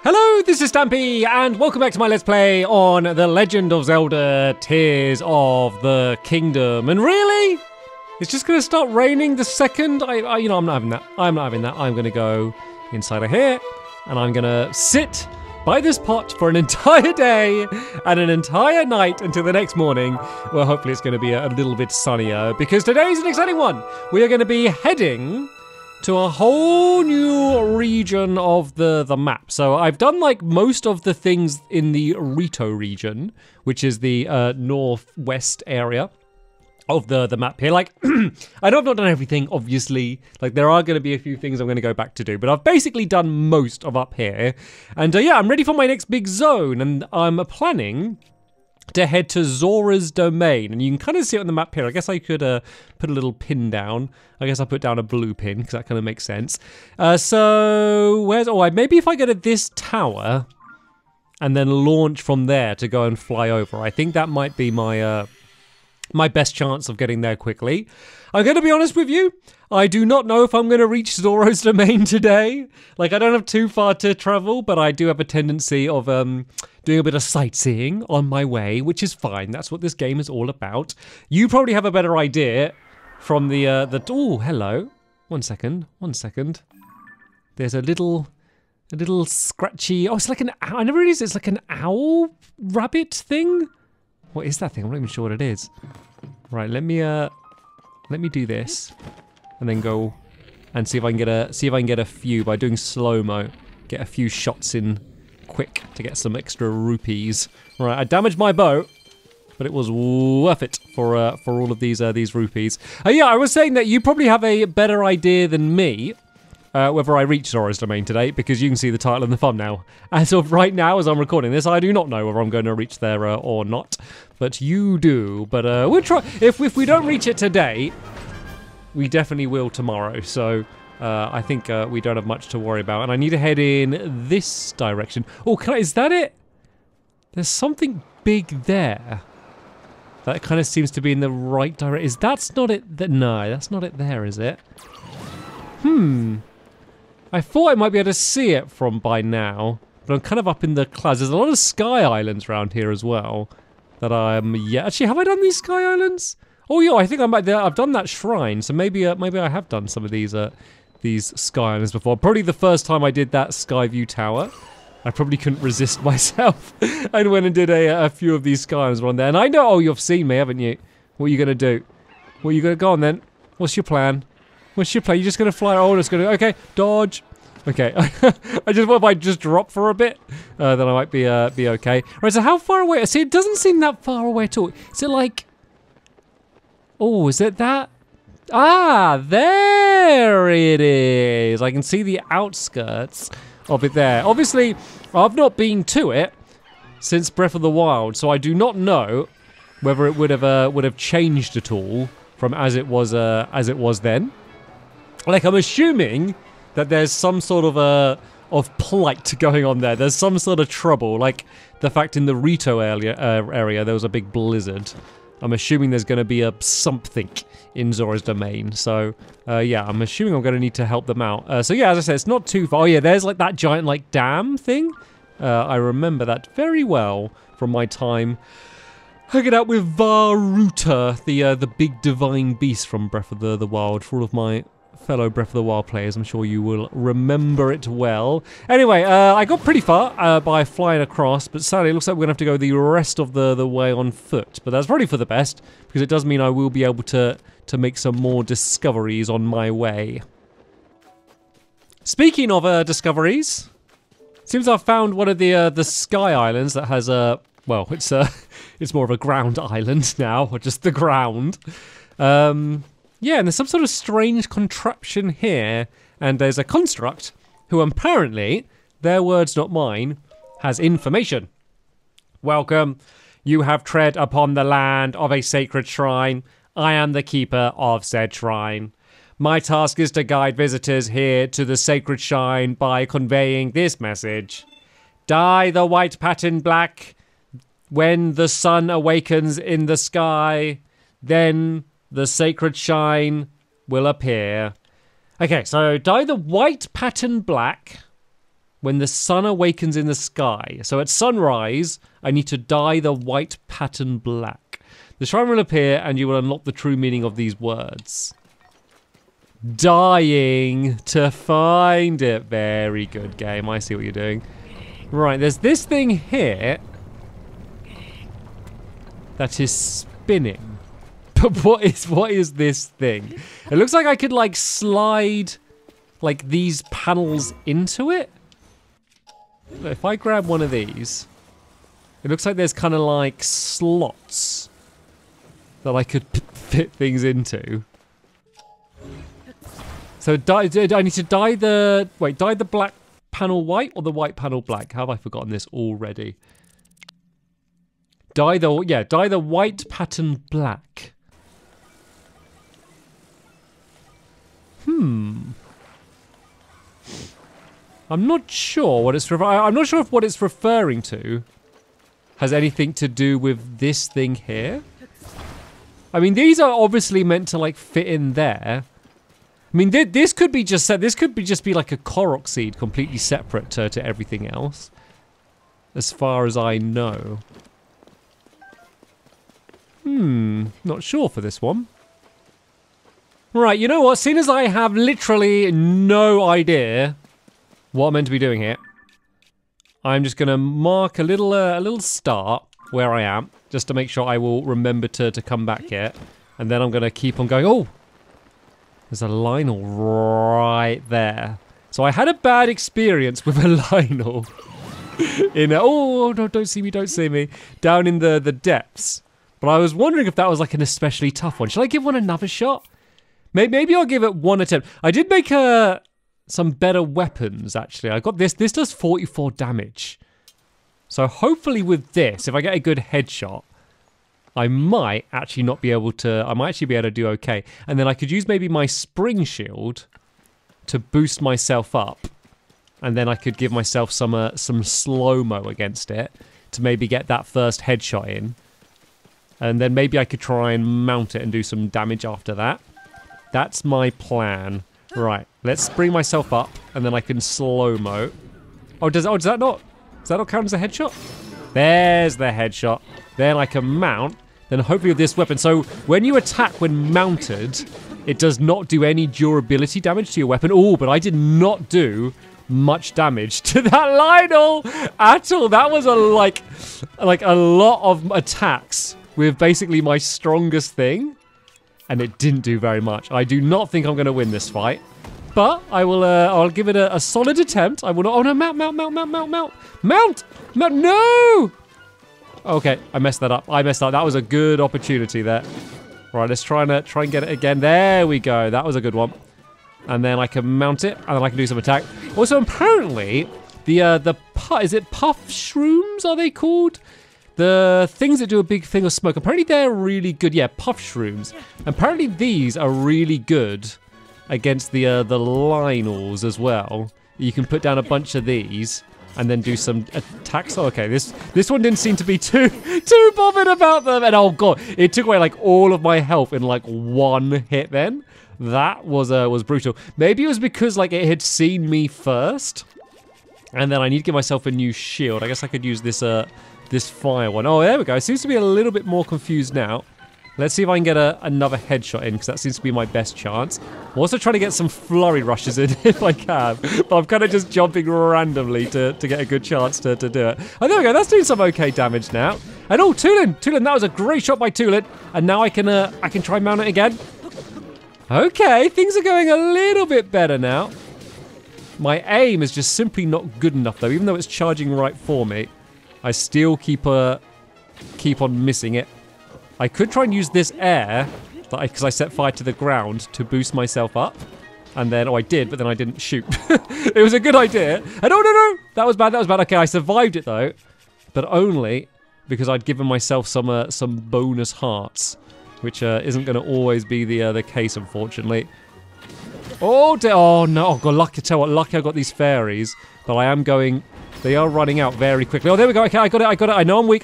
Hello, this is Stampy, and welcome back to my Let's Play on The Legend of Zelda Tears of the Kingdom. And really? It's just going to start raining the second I'm not having that. I'm not having that. I'm going to go inside of here, and I'm going to sit by this pot for an entire day and an entire night until the next morning. Well, hopefully it's going to be a little bit sunnier, because today's an exciting one. We are going to be heading to a whole new region of the map. So I've done like most of the things in the Rito region, which is the northwest area of the map here. Like, I know I've not done everything, obviously. Like, there are going to be a few things I'm going to go back to do, but I've basically done most of up here. And yeah, I'm ready for my next big zone, and I'm planning to head to Zora's Domain, and you can kind of see it on the map here. I guess I could put a little pin down. I guess I'll put down a blue pin, because that kind of makes sense. So, maybe if I go to this tower, and then launch from there to go and fly over. I think that might be my my best chance of getting there quickly. I'm going to be honest with you, I do not know if I'm going to reach Zora's Domain today. Like, I don't have too far to travel, but I do have a tendency of doing a bit of sightseeing on my way, which is fine. That's what this game is all about. You probably have a better idea from the oh, hello. One second. There's a little scratchy, oh, it's like an owl. I never realized it's like an owl rabbit thing. What is that thing? I'm not even sure what it is. Right, let me do this, and then go and see if I can get a few by doing slow-mo. Get a few shots in quick to get some extra rupees. Right, I damaged my bow, but it was worth it for all of these rupees. Yeah, I was saying that you probably have a better idea than me whether I reach Zora's Domain today, because you can see the title in the thumbnail. As of right now, as I'm recording this, I do not know whether I'm going to reach there or not, but you do. But we'll try. If we don't reach it today, we definitely will tomorrow. So I think we don't have much to worry about. And I need to head in this direction. Oh, is that it? There's something big there. That kind of seems to be in the right direction. That's not it? No, that's not it there, is it? I thought I might be able to see it from by now, but I'm kind of up in the clouds. There's a lot of sky islands around here as well. That actually, have I done these sky islands? Oh yeah, I think I might. I've done that shrine, so maybe I have done some of these sky islands before. Probably the first time I did that sky view tower, I probably couldn't resist myself. I went and did a few of these sky islands on there, and I know. Oh, you've seen me, haven't you? What are you gonna do? What are you gonna go on then? What's your plan? What's your play? You're just going to fly? Oh, it's going to... Okay, dodge. Okay. I just... What if I just drop for a bit? Then I might be okay. Right, so how far away... See, it doesn't seem that far away at all. Is it like... Oh, is it that? Ah, there it is. I can see the outskirts of it there. Obviously, I've not been to it since Breath of the Wild, so I do not know whether it would have changed at all from as it was then. Like, I'm assuming that there's some sort of plight going on there. There's some sort of trouble, like the fact in the Rito area there was a big blizzard. I'm assuming there's going to be something in Zora's Domain. So, yeah, I'm assuming I'm going to need to help them out. So, yeah, as I said, it's not too far. Oh, yeah, there's like that giant, like, dam thing. I remember that very well from my time hanging out with Varuta, the big divine beast from Breath of the Wild. For all of my fellow Breath of the Wild players, I'm sure you will remember it well. Anyway, I got pretty far by flying across, but sadly it looks like we're going to have to go the rest of the way on foot. But that's probably for the best, because it does mean I will be able to make some more discoveries on my way. Speaking of discoveries, seems I've found one of the sky islands that has well, it's more of a ground island now, or just the ground. Yeah, and there's some sort of strange contraption here, and there's a construct who apparently, their words not mine, has information. Welcome. You have tread upon the land of a sacred shrine. I am the keeper of said shrine. My task is to guide visitors here to the sacred shrine by conveying this message. Dye the white pattern black. When the sun awakens in the sky, then the sacred shrine will appear. Okay, so dye the white pattern black when the sun awakens in the sky. So at sunrise, I need to dye the white pattern black. The shrine will appear and you will unlock the true meaning of these words. Dying to find it. Very good game. I see what you're doing. Right, there's this thing here that is spinning. But what is this thing? It looks like I could like slide like these panels into it. If I grab one of these, it looks like there's kind of like slots that I could fit things into. So I need to dye the... Wait, dye the black panel white or the white panel black? How have I forgotten this already? Dye the white pattern black. I'm not sure what it's... I'm not sure if what it's referring to has anything to do with this thing here. I mean, these are obviously meant to like fit in there. I mean, this could be just be like a Korok seed, completely separate to everything else, as far as I know. Not sure for this one. Right, you know what? Seeing as I have literally no idea what I'm meant to be doing here, I'm just gonna mark a little start where I am, just to make sure I will remember to come back here, and then I'm gonna keep on going. Oh. There's a Lionel right there. So I had a bad experience with a Lionel in oh no, don't see me down in the depths. But I was wondering if that was like an especially tough one. Should I give one another shot? Maybe I'll give it one attempt. I did make some better weapons actually. I got this. This does 44 damage. So hopefully with this, if I get a good headshot, I might actually not be able to... I might actually be able to do okay. And then I could use maybe my spring shield to boost myself up. And then I could give myself some slow-mo against it to maybe get that first headshot in. And then maybe I could try and mount it and do some damage after that. That's my plan. Right, let's bring myself up and then I can slow-mo. Does that not count as a headshot? There's the headshot. Then I can mount. Then hopefully with this weapon. So when you attack when mounted, it does not do any durability damage to your weapon. Oh, but I did not do much damage to that Lionel at all. That was like a lot of attacks with basically my strongest thing. And it didn't do very much. I do not think I'm going to win this fight. But I will, I'll give it a solid attempt. I will not, oh no, mount! No! Okay, I messed that up. That was a good opportunity there. Right, let's try and get it again. There we go. That was a good one. And then I can mount it, and then I can do some attack. Also, apparently, is it puff shrooms, are they called? The things that do a big thing of smoke. Apparently, they're really good. Yeah, puff shrooms. Apparently, these are really good against the Lionels as well. You can put down a bunch of these and then do some attacks. Oh, okay, this one didn't seem to be too bothered about them. And oh god, it took away like all of my health in like one hit. Then that was brutal. Maybe it was because like it had seen me first, and then I need to give myself a new shield. I guess I could use this this fire one. Oh, there we go. It seems to be a little bit more confused now. Let's see if I can get another headshot in, because that seems to be my best chance. I'm also trying to get some flurry rushes in if I can. But I'm kind of just jumping randomly to get a good chance to do it. Oh, there we go. That's doing some okay damage now. And oh, Tulin, that was a great shot by Tulin. And now I can try and mount it again. Okay, things are going a little bit better now. My aim is just simply not good enough, though. Even though it's charging right for me, I still keep on missing it. I could try and use this air, because I set fire to the ground to boost myself up. And then, oh, I did, but then I didn't shoot. It was a good idea. And oh, no. That was bad. Okay, I survived it, though. But only because I'd given myself some bonus hearts, which isn't going to always be the case, unfortunately. Oh, no. Oh, God, lucky. Tell what, lucky I got these fairies. But I am going... They are running out very quickly. Oh, there we go. Okay, I got it. I know I'm weak.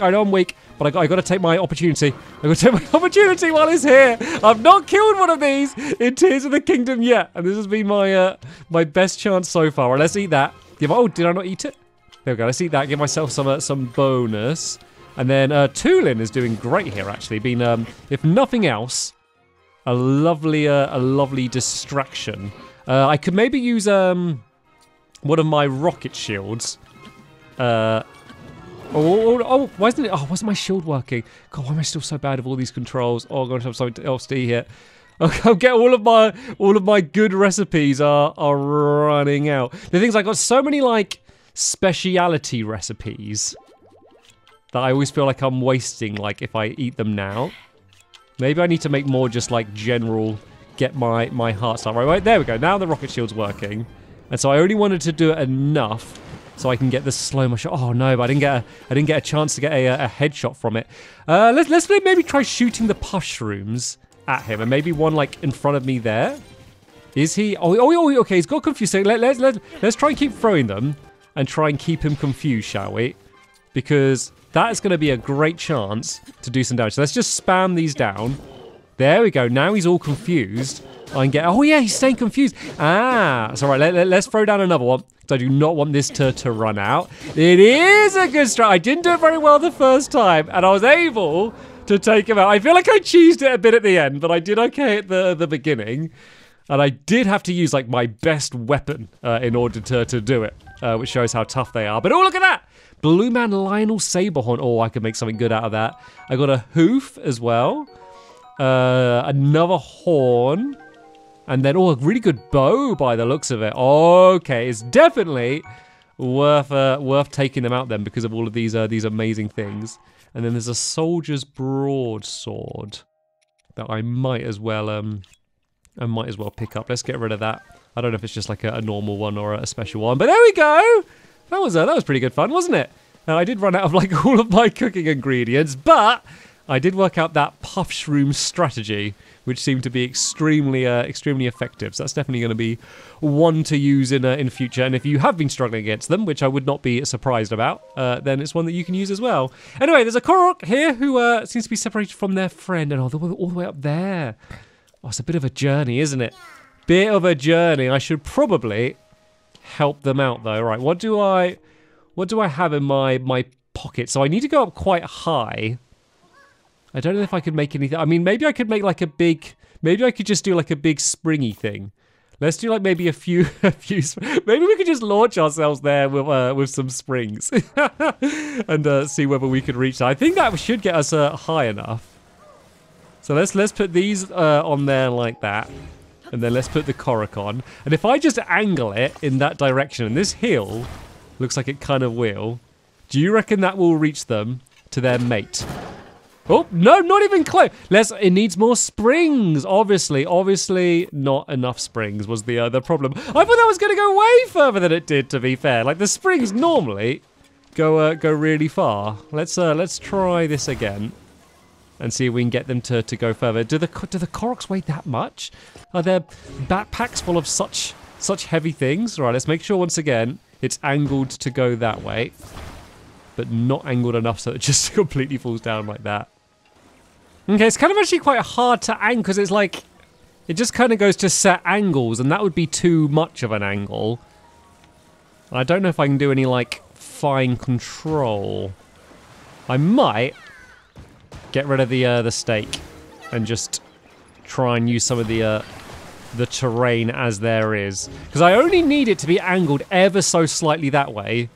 But I got to take my opportunity. I got to take my opportunity while it's here. I've not killed one of these in Tears of the Kingdom yet. And this has been my my best chance so far. Well, let's eat that. Oh, did I not eat it? There we go. Let's eat that. Give myself some bonus. And then Tulin is doing great here, actually. Being, if nothing else, a lovely distraction. I could maybe use one of my rocket shields. Why isn't it? Oh, wasn't my shield working? God, why am I still so bad with all these controls? Oh, I'm going to have something else to eat here. I'll get all of my good recipes are running out. The thing is, I got so many like speciality recipes that I always feel like I'm wasting. Like if I eat them now, maybe I need to make more just like general. Get my heart start right. There we go. Now the rocket shield's working, and so I only wanted to do it enough so I can get the slow mo shot. Oh no, but I didn't get a chance to get a headshot from it. Let's maybe try shooting the mushrooms at him, and maybe one like in front of me there. Is he? Oh, okay. He's got confused. So let's try and keep throwing them and try and keep him confused, shall we? Because that is going to be a great chance to do some damage. So let's just spam these down. There we go. Now he's all confused. I can get. Oh yeah, he's staying confused. Ah, it's all right. Let's throw down another one. I do not want this to run out. It is a good strat. I didn't do it very well the first time, and I was able to take him out. I feel like I cheesed it a bit at the end, but I did okay at the beginning. And I did have to use like my best weapon in order to do it, which shows how tough they are. But oh, look at that! Blue Man Lionel Saberhorn. Oh, I could make something good out of that. I got a hoof as well. Another horn. And then, a really good bow by the looks of it. Okay, it's definitely worth taking them out then because of all of these amazing things. And then there's a soldier's broadsword that I might as well pick up. Let's get rid of that. I don't know if it's just like a normal one or a special one, but there we go. That was pretty good fun, wasn't it? I did run out of like all of my cooking ingredients, but I did work out that puff shroom strategy, which seemed to be extremely effective. So that's definitely going to be one to use in future. And if you have been struggling against them, which I would not be surprised about, then it's one that you can use as well. Anyway, there's a Korok here who seems to be separated from their friend, and all the way up there. Oh, it's a bit of a journey, isn't it? Bit of a journey. I should probably help them out though. Right, what do I have in my pocket? So I need to go up quite high. I don't know if I could make anything. I mean, maybe I could make like a big. Maybe I could just do like a big springy thing. Let's do like maybe a few. Maybe we could just launch ourselves there with some springs and see whether we could reach that. I think that should get us high enough. So let's put these on there like that, and then let's put the Korok on. And if I just angle it in that direction, and this hill looks like it kind of will. Do you reckon that will reach them to their mate? Oh, no, not even close. It needs more springs, obviously. Obviously, not enough springs was the problem. I thought that was going to go way further than it did, to be fair. Like, the springs normally go really far. Let's try this again and see if we can get them to go further. Do the Koroks weigh that much? Are their backpacks full of such heavy things? All right, let's make sure once again it's angled to go that way, but not angled enough so it just completely falls down like that. Okay, it's kind of actually quite hard to angle because it's like, it just kind of goes to set angles, and that would be too much of an angle. I don't know if I can do any like fine control. I might get rid of the stake and just try and use some of the terrain as there is, because I only need it to be angled ever so slightly that way,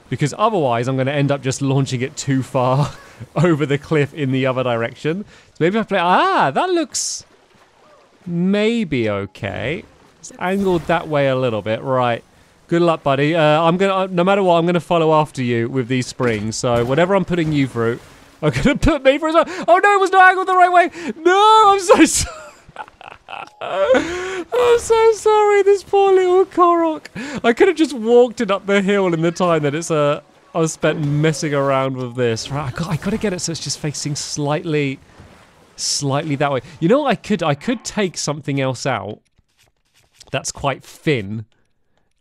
because otherwise I'm going to end up just launching it too far over the cliff in the other direction. So maybe I play. That looks maybe okay. It's angled that way a little bit, right? Good luck, buddy. I'm gonna, no matter what, I'm gonna follow after you with these springs. So whatever I'm putting you through, I'm gonna put me through as well. Oh no, it was not angled the right way. No, I'm so sorry. I'm so sorry, this poor little Korok. I could have just walked it up the hill in the time that it's I was spent messing around with this. Right, I gotta get it so it's just facing slightly that way. You know what I could take something else out that's quite thin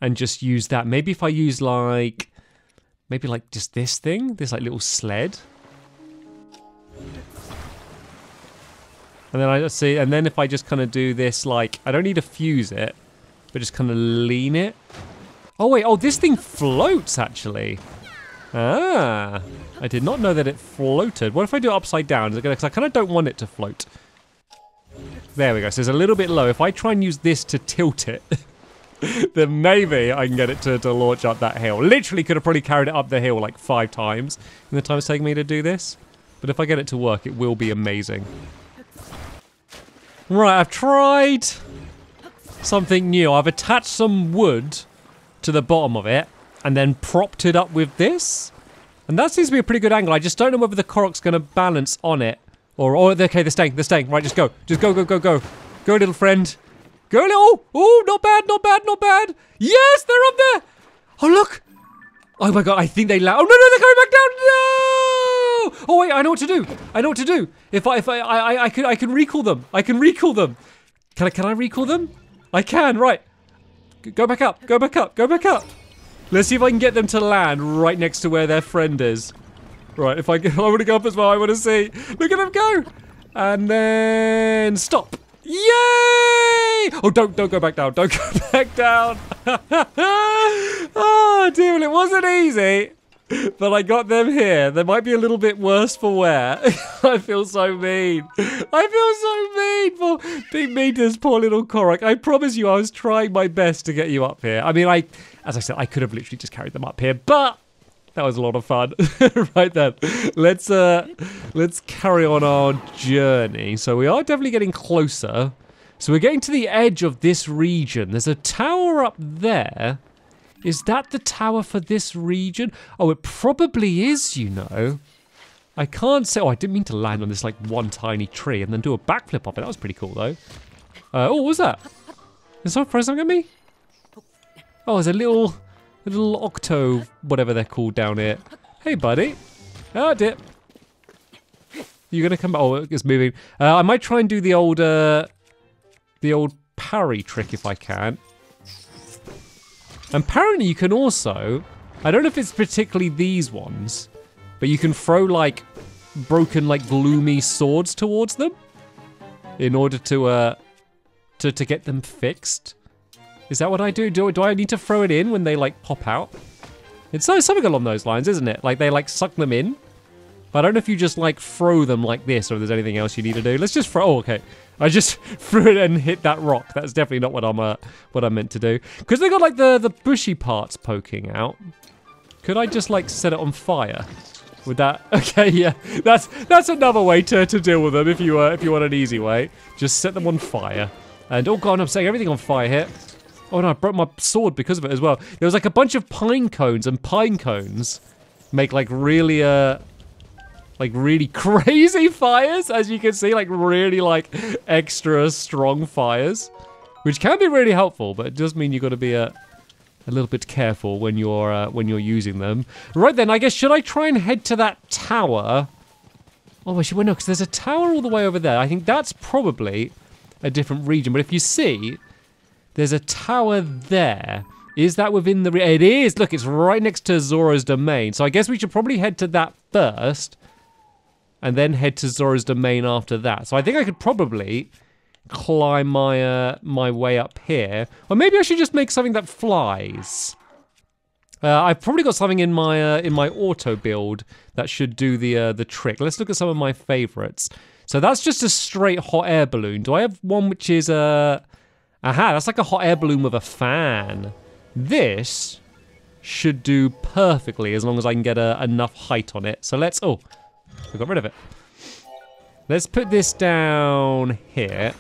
and just use that. Maybe if I use like just this thing, this like little sled. And then and then if I just kind of do this, like, I don't need to fuse it, but just kind of lean it Oh, wait. Oh, this thing floats, actually. Ah. I did not know that it floated. What if I do it upside down? Because I kind of don't want it to float. There we go. So it's a little bit low. If I try and use this to tilt it, then maybe I can get it to launch up that hill. Literally could have probably carried it up the hill like 5 times in the time it's taking me to do this. But if I get it to work, it will be amazing. Right, I've tried something new. I've attached some wood to the bottom of it and then propped it up with this. And that seems to be a pretty good angle. I just don't know whether the Korok's going to balance on it. Or okay, they're staying. Right, just go. Just go. Go, little friend. Go, little. Oh, not bad. Yes, they're up there. Oh, look. Oh, my God, I think they land. Oh, no, they're coming back down. No. Oh, wait, I know what to do. If I can recall them. Can I recall them? I can, right. Go back up. Let's see if I can get them to land right next to where their friend is. Right, I want to go up as well. I want to see. Look at them go. And then stop. Yay! Oh, don't go back down. Don't go back down. Oh, dear. Well, it wasn't easy. But I got them here. They might be a little bit worse for wear. I feel so mean. For being mean to this poor little Korok. I promise you I was trying my best to get you up here. I mean, as I said, I could have literally just carried them up here, but that was a lot of fun. Right then, let's carry on our journey. So we are definitely getting closer. So we're getting to the edge of this region. There's a tower up there. Is that the tower for this region? Oh, it probably is, you know. I can't say. Oh, I didn't mean to land on this like one tiny tree and then do a backflip off it. That was pretty cool though. Oh, what was that? Is someone throwing something at me? Oh, there's a little octo, whatever they're called down here. Hey, buddy. Oh, dip. You're gonna come. Oh, it's moving. I might try and do the old parry trick if I can. Apparently, you can also. I don't know if it's particularly these ones, but you can throw like broken, like gloomy swords towards them in order to get them fixed. Is that what I do? Do I need to throw it in when they like pop out? It's something along those lines, isn't it? Like they like suck them in. But I don't know if you just like throw them like this or if there's anything else you need to do. Let's just throw. Oh, okay. I just threw it and hit that rock. That's definitely not what I'm meant to do. Because they got like the bushy parts poking out. Could I just like set it on fire? Would that? Okay, yeah. That's another way to deal with them if you want an easy way. Just set them on fire. And oh god, I'm setting everything on fire here. Oh no, I broke my sword because of it as well. There was like a bunch of pine cones, and pine cones make like really crazy fires, as you can see, like really like extra strong fires, which can be really helpful, but it does mean you've got to be a little bit careful when you're using them. Right then, I guess should I try and head to that tower? Oh, I should no, because there's a tower all the way over there. I think that's probably a different region. But if you see, there's a tower there. Is that within the? It is. Look, it's right next to Zora's domain. So I guess we should probably head to that first, and then head to Zora's domain after that. So I think I could probably climb my way up here, or maybe I should just make something that flies. I've probably got something in my auto build that should do the trick. Let's look at some of my favorites. So that's just a straight hot air balloon. Do I have one which is aha? That's like a hot air balloon with a fan. This should do perfectly as long as I can get enough height on it. So let's. Oh, I got rid of it. Let's put this down here,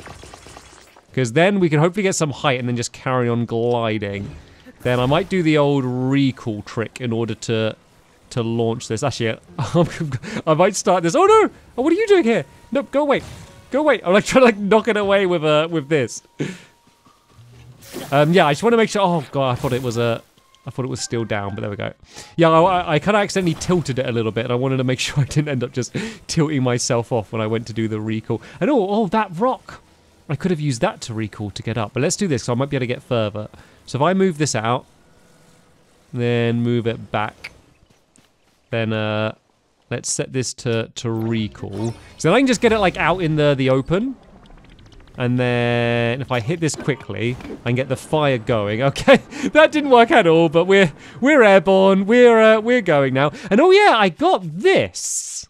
because then we can hopefully get some height and then just carry on gliding. Then I might do the old recall trick in order to launch this. Actually, I might start this. Oh no! Oh, what are you doing here? No, go away. Go away. I'm like trying to like knock it away with this. Yeah, I just want to make sure. Oh god, I thought it was still down, but there we go. Yeah, I kind of accidentally tilted it a little bit, and I wanted to make sure I didn't end up just tilting myself off when I went to do the recall. And oh, that rock. I could have used that to recall to get up, but let's do this, so I might be able to get further. So if I move this out, then move it back, then let's set this to recall. So then I can just get it like out in the open. And then if I hit this quickly, I can get the fire going. Okay, that didn't work at all, but we're airborne. We're going now. And oh yeah, I got this.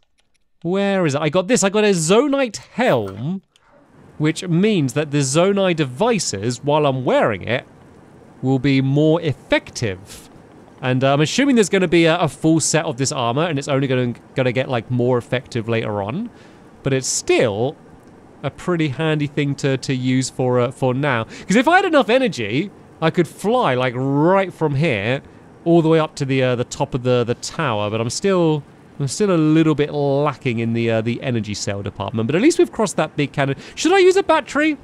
Where is it? I got this. I got a Zonite helm, which means that the Zonite devices, while I'm wearing it, will be more effective. And I'm assuming there's going to be a full set of this armor, and it's only going to get like more effective later on. But it's still a pretty handy thing to use for now. Because if I had enough energy, I could fly like right from here all the way up to the top of the tower. But I'm still a little bit lacking in the energy cell department. But at least we've crossed that big cannon. Should I use a battery?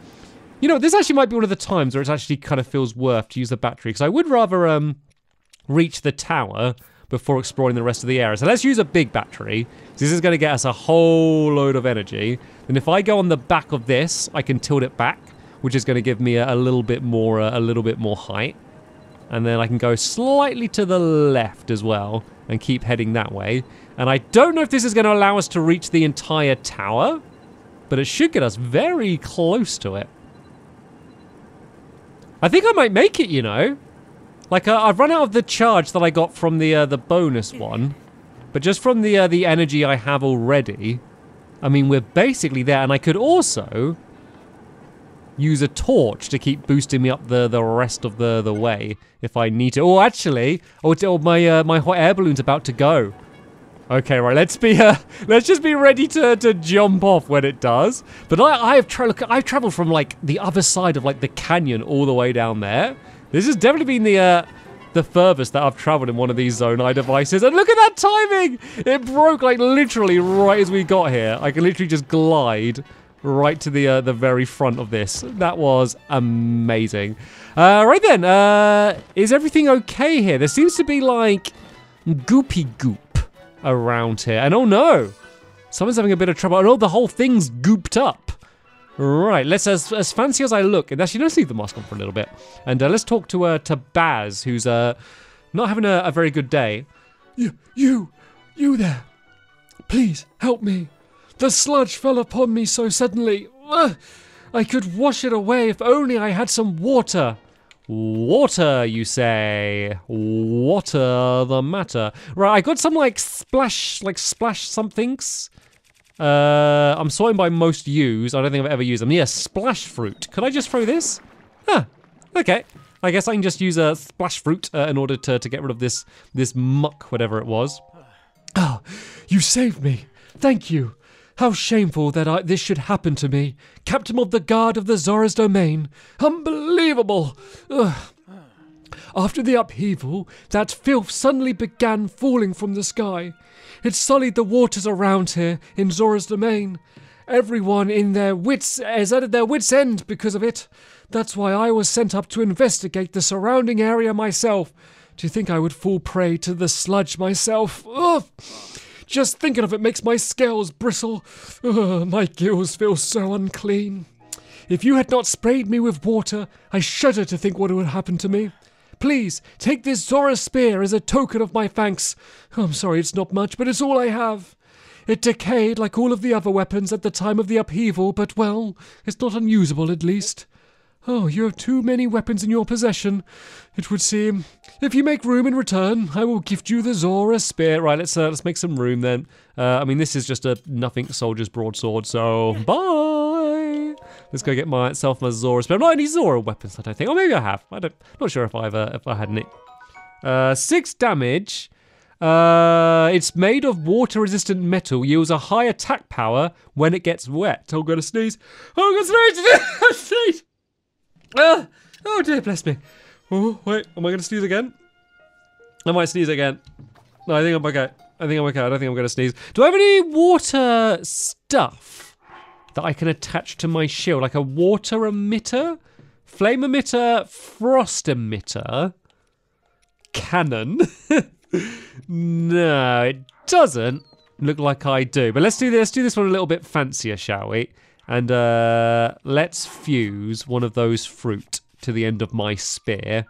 You know, this actually might be one of the times where it actually kind of feels worth to use the battery. Because I would rather reach the tower before exploring the rest of the area. So let's use a big battery. This is going to get us a whole load of energy. And if I go on the back of this, I can tilt it back, which is going to give me a little bit more height. And then I can go slightly to the left as well and keep heading that way. And I don't know if this is going to allow us to reach the entire tower, but it should get us very close to it. I think I might make it, you know. Like, I've run out of the charge that I got from the bonus one. But just from the energy I have already, I mean, we're basically there. And I could also use a torch to keep boosting me up the rest of the way if I need to. Oh, actually, my hot air balloon's about to go. Okay, right, let's just be ready to jump off when it does. But I've traveled from, like, the other side of, like, the canyon all the way down there. This has definitely been the furthest that I've traveled in one of these Zonai devices. And look at that timing! It broke, like, literally right as we got here. I can literally just glide right to the very front of this. That was amazing. Right then, is everything okay here? There seems to be, like, goopy goop around here. And oh no! Someone's having a bit of trouble. Oh no, the whole thing's gooped up. Right, let's, as fancy as I look, and actually let's leave the mask on for a little bit. And let's talk to Baz, who's not having a very good day. You there. Please, help me. The sludge fell upon me so suddenly. I could wash it away if only I had some water. Water, you say? Water the matter. Right, I got some, like, splash somethings. I'm sorting by most use. I don't think I've ever used them. Yeah, splash fruit. Could I just throw this? Huh. Okay. I guess I can just use a splash fruit in order to get rid of this muck, whatever it was. Oh, you saved me. Thank you. How shameful that this should happen to me. Captain of the Guard of the Zora's Domain. Unbelievable. Ugh. After the upheaval, that filth suddenly began falling from the sky. It sullied the waters around here in Zora's Domain. Everyone is at their wits' end because of it. That's why I was sent up to investigate the surrounding area myself. To think I would fall prey to the sludge myself. Ugh. Just thinking of it makes my scales bristle. Ugh, my gills feel so unclean. If you had not sprayed me with water, I shudder to think what would happen to me. Please, take this Zora spear as a token of my thanks. I'm sorry it's not much, but it's all I have. It decayed like all of the other weapons at the time of the upheaval, but, well, it's not unusable at least. Oh, you have too many weapons in your possession, it would seem. If you make room in return, I will gift you the Zora spear. Right, let's make some room then. I mean, this is just a nothing soldier's broadsword, so bye. Let's go get myself my Zora spear. I've not any Zora weapons, I don't think. Or maybe I have. Not sure if I had any. 6 damage. It's made of water-resistant metal. Yields a high attack power when it gets wet. I'm gonna sneeze. I'm gonna sneeze. Oh dear, bless me. Oh wait, am I gonna sneeze again? I might sneeze again. No, I think I'm okay. I don't think I'm gonna sneeze. Do I have any water stuff that I can attach to my shield? Like a water emitter, flame emitter, frost emitter, cannon. No, it doesn't look like I do. But let's do this one a little bit fancier, shall we? And let's fuse one of those fruit to the end of my spear,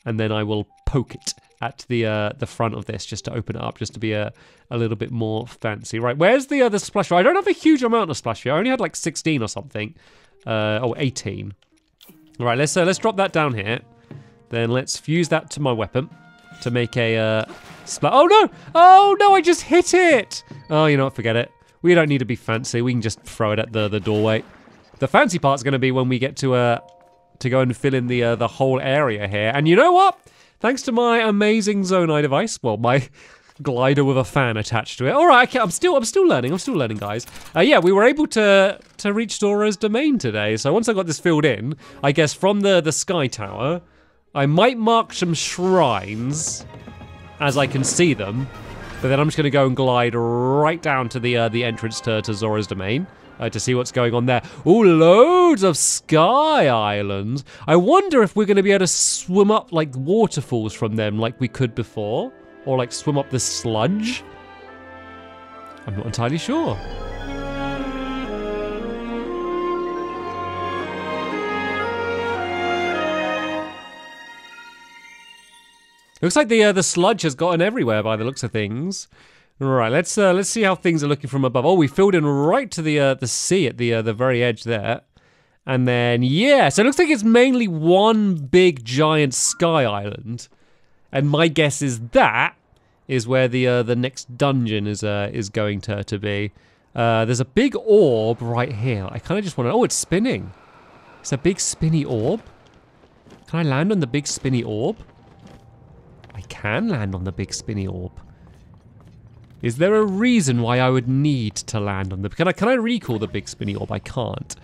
and then I will poke it at the front of this just to open it up, just to be a little bit more fancy. Right, where's the splash? I don't have a huge amount of splash here. I only had like 16 or something. Oh, 18. All right, let's drop that down here. Then let's fuse that to my weapon to make a splat. Oh no! Oh no! I just hit it. Oh, you know what? Forget it. We don't need to be fancy. We can just throw it at the doorway. The fancy part's going to be when we get to go and fill in the whole area here. And you know what? Thanks to my amazing Zonai device, well, my glider with a fan attached to it. All right, okay, I'm still learning. I'm still learning, guys. Yeah, we were able to reach Zora's domain today. So once I got this filled in, I guess from the sky tower, I might mark some shrines as I can see them. But then I'm just going to go and glide right down to the entrance to Zora's domain. To see what's going on there. Ooh, loads of sky islands. I wonder if we're going to be able to swim up like waterfalls from them like we could before. Or like swim up the sludge. I'm not entirely sure. Looks like the sludge has gotten everywhere by the looks of things. Right, let's see how things are looking from above. Oh, we filled in right to the sea at the very edge there, and then yeah, so it looks like it's mainly one big giant sky island, and my guess is that is where the next dungeon is going to be. There's a big orb right here. I kind of just want to. Oh, it's spinning. It's a big spinny orb. Can I land on the big spinny orb? I can land on the big spinny orb. Is there a reason why I would need to land on the... Can I recall the big spinny orb? I can't.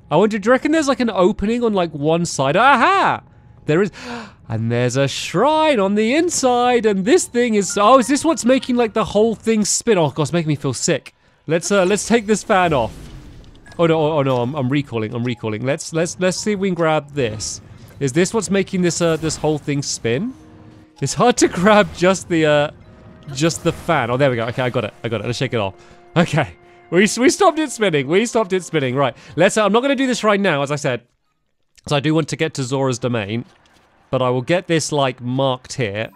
I wonder, do you reckon there's like an opening on like one side? Aha! There is... And there's a shrine on the inside, and this thing is... Oh, is this what's making like the whole thing spin? Oh, God, it's making me feel sick. Let's take this fan off. Oh no, I'm recalling. Let's see if we can grab this. Is this what's making this this whole thing spin? It's hard to grab just the fan. Oh, there we go. Okay, I got it. Let's shake it off. Okay. We stopped it spinning. Right. I'm not going to do this right now, as I said. So I do want to get to Zora's domain. But I will get this, like, marked here.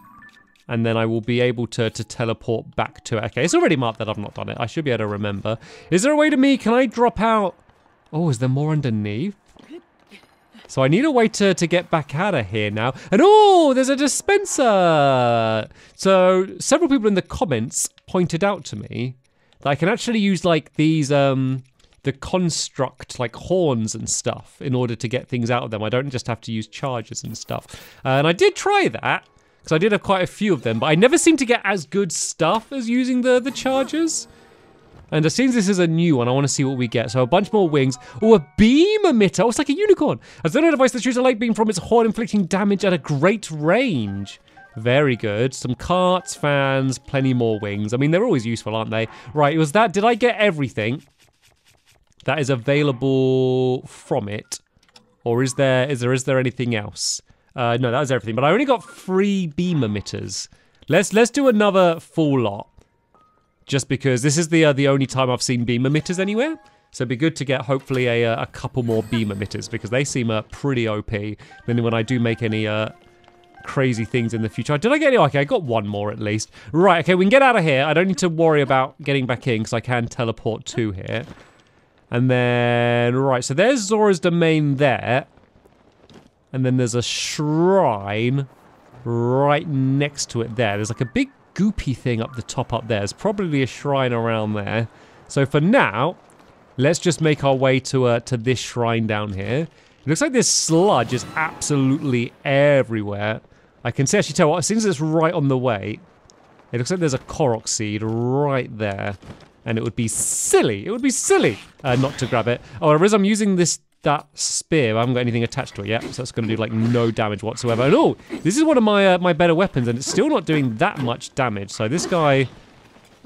And then I will be able to teleport back to it. Okay, it's already marked that I've not done it. I should be able to remember. Is there a way can I drop out? Oh, is there more underneath? So I need a way to get back out of here now. And oh, there's a dispenser. So several people in the comments pointed out to me that I can actually use like these, the construct like horns and stuff in order to get things out of them. I don't just have to use charges and stuff. And I did try that because I did have quite a few of them, but I never seem to get as good stuff as using the charges. And it seems this is a new one. I want to see what we get. So a bunch more wings. Oh, a beam emitter. Oh, it's like a unicorn. A Zelda device that shoots a light beam from its horn, inflicting damage at a great range. Very good. Some carts, fans, plenty more wings. I mean, they're always useful, aren't they? Right, it was that. Did I get everything that is available from it? Or is there anything else? No, that was everything. But I only got 3 beam emitters. Let's do another full lot. Just because this is the only time I've seen beam emitters anywhere. So it'd be good to get hopefully a couple more beam emitters because they seem pretty OP. Then when I do make any crazy things in the future. Did I get any? Okay, I got one more at least. Right, okay, we can get out of here. I don't need to worry about getting back in because I can teleport to here. And then, right, so there's Zora's domain there. And then there's a shrine right next to it there. There's like a big goopy thing up the top up there. There's probably a shrine around there. So for now, let's just make our way to this shrine down here. It looks like this sludge is absolutely everywhere. I can actually tell, as soon as it's right on the way, it looks like there's a Korok seed right there. And it would be silly, not to grab it. Oh, I'm using that spear. I haven't got anything attached to it yet, so it's going to do like no damage whatsoever. And oh, this is one of my better weapons, and it's still not doing that much damage. So this guy,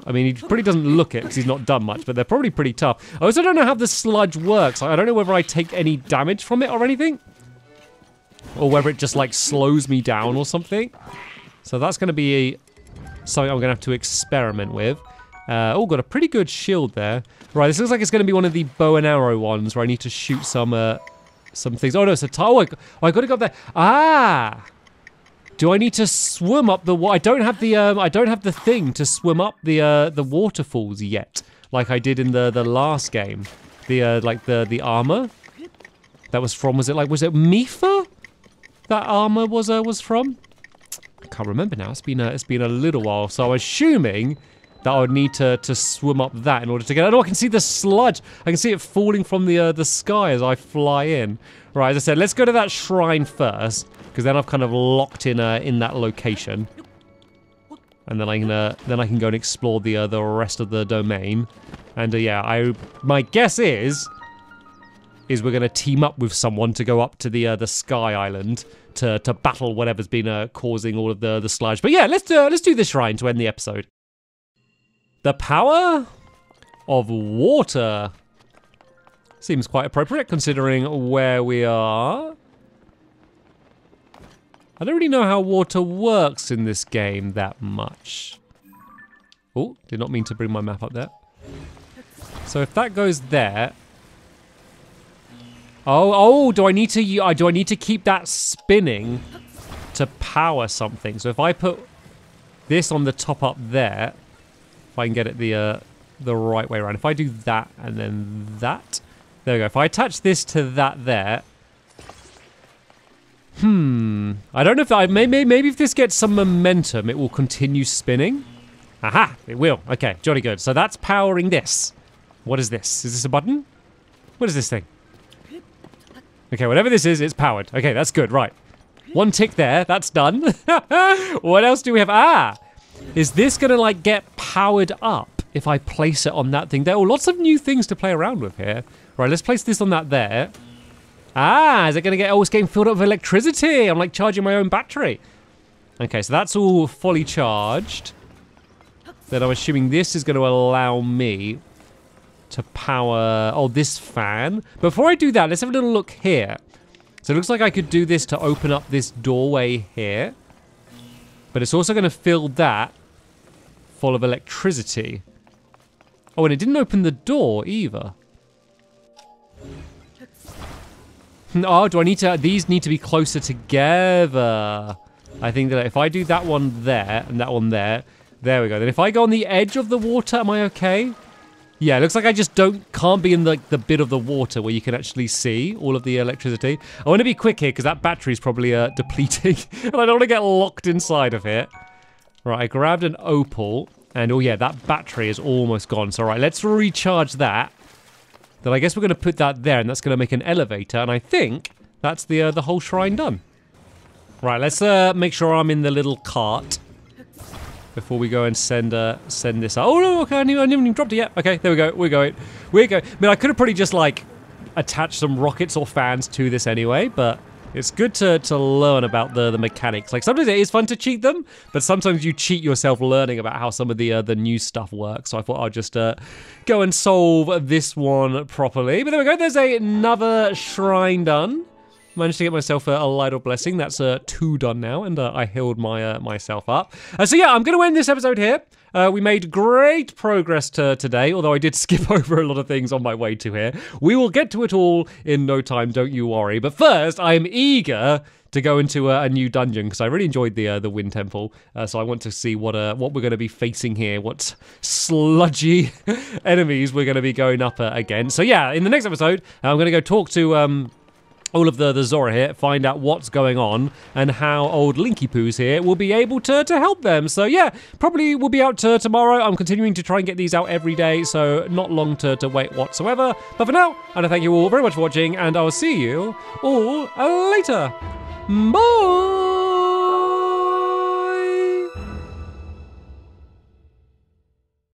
I mean, he probably doesn't look it because he's not done much, but they're probably pretty tough. I also don't know how the sludge works. I don't know whether I take any damage from it or anything, or whether it just like slows me down or something. So that's going to be something I'm going to have to experiment with. Oh, got a pretty good shield there. Right, this looks like it's going to be one of the bow and arrow ones where I need to shoot some things. Oh no, it's a tile. Oh, I got to go up there. Ah! Do I need to swim up the water? I don't have the thing to swim up the waterfalls yet, like I did in the last game. The armor. that was from. Was it Mifa? That armor was from? I can't remember now. It's been a little while. So I'm assuming that I would need to swim up that in order to get. Oh, I can see the sludge. I can see it falling from the sky as I fly in. Right, as I said, let's go to that shrine first, because then I've kind of locked in that location, and then I can go and explore the rest of the domain. And yeah, my guess is we're gonna team up with someone to go up to the Sky Island to battle whatever's been causing all of the sludge. But yeah, let's do the shrine to end the episode. The power of water. Seems quite appropriate considering where we are. I don't really know how water works in this game that much. Oh, did not mean to bring my map up there. So if that goes there. Oh, do I need to keep that spinning to power something? So if I put this on the top up there, if I can get it the right way around. If I do that and then that. There we go. If I attach this to that there. I don't know if maybe if this gets some momentum, it will continue spinning. Aha! It will. Okay, jolly good. So that's powering this. What is this? Is this a button? What is this thing? Okay, whatever this is, it's powered. Okay, that's good. Right. One tick there. That's done. What else do we have? Ah! Is this going to, like, get powered up if I place it on that thing there? Oh, lots of new things to play around with here. Right, let's place this on that there. Ah, is it going to get... Oh, it's getting filled up with electricity. I'm, like, charging my own battery. Okay, so that's all fully charged. Then I'm assuming this is going to allow me to power... Oh, this fan. Before I do that, let's have a little look here. So it looks like I could do this to open up this doorway here. But it's also going to fill that full of electricity. Oh, and it didn't open the door either. Oh, do I need to... These need to be closer together. I think that if I do that one there and that one there... There we go. Then if I go on the edge of the water, am I okay? Yeah, it looks like I just can't be in the bit of the water where you can actually see all of the electricity. I want to be quick here because that battery's probably depleting. And I don't want to get locked inside of it. Right, I grabbed an opal. And oh yeah, that battery is almost gone. So right, let's recharge that. Then I guess we're going to put that there, and that's going to make an elevator. And I think that's the whole shrine done. Right, let's make sure I'm in the little cart before we go and send this out. Oh no, okay, I haven't even dropped it yet. Okay, there we go. We're going. I mean, I could have probably just like attached some rockets or fans to this anyway, but it's good to learn about the mechanics. Like sometimes it is fun to cheat them, but sometimes you cheat yourself learning about how some of the new stuff works. So I thought I'd just go and solve this one properly. But there we go. There's another shrine done. Managed to get myself a light of blessing. That's 2 done now, and I healed myself up. So yeah, I'm going to end this episode here. We made great progress today, although I did skip over a lot of things on my way to here. We will get to it all in no time, don't you worry. But first, I am eager to go into a new dungeon because I really enjoyed the Wind Temple. So I want to see what we're going to be facing here, what sludgy enemies we're going to be going up against. So yeah, in the next episode, I'm going to go talk to all of the Zora here, find out what's going on and how old Linky Poos here will be able to help them. So yeah, probably will be out tomorrow. I'm continuing to try and get these out every day, so not long to wait whatsoever. But for now, I want to thank you all very much for watching, and I will see you all later. Bye!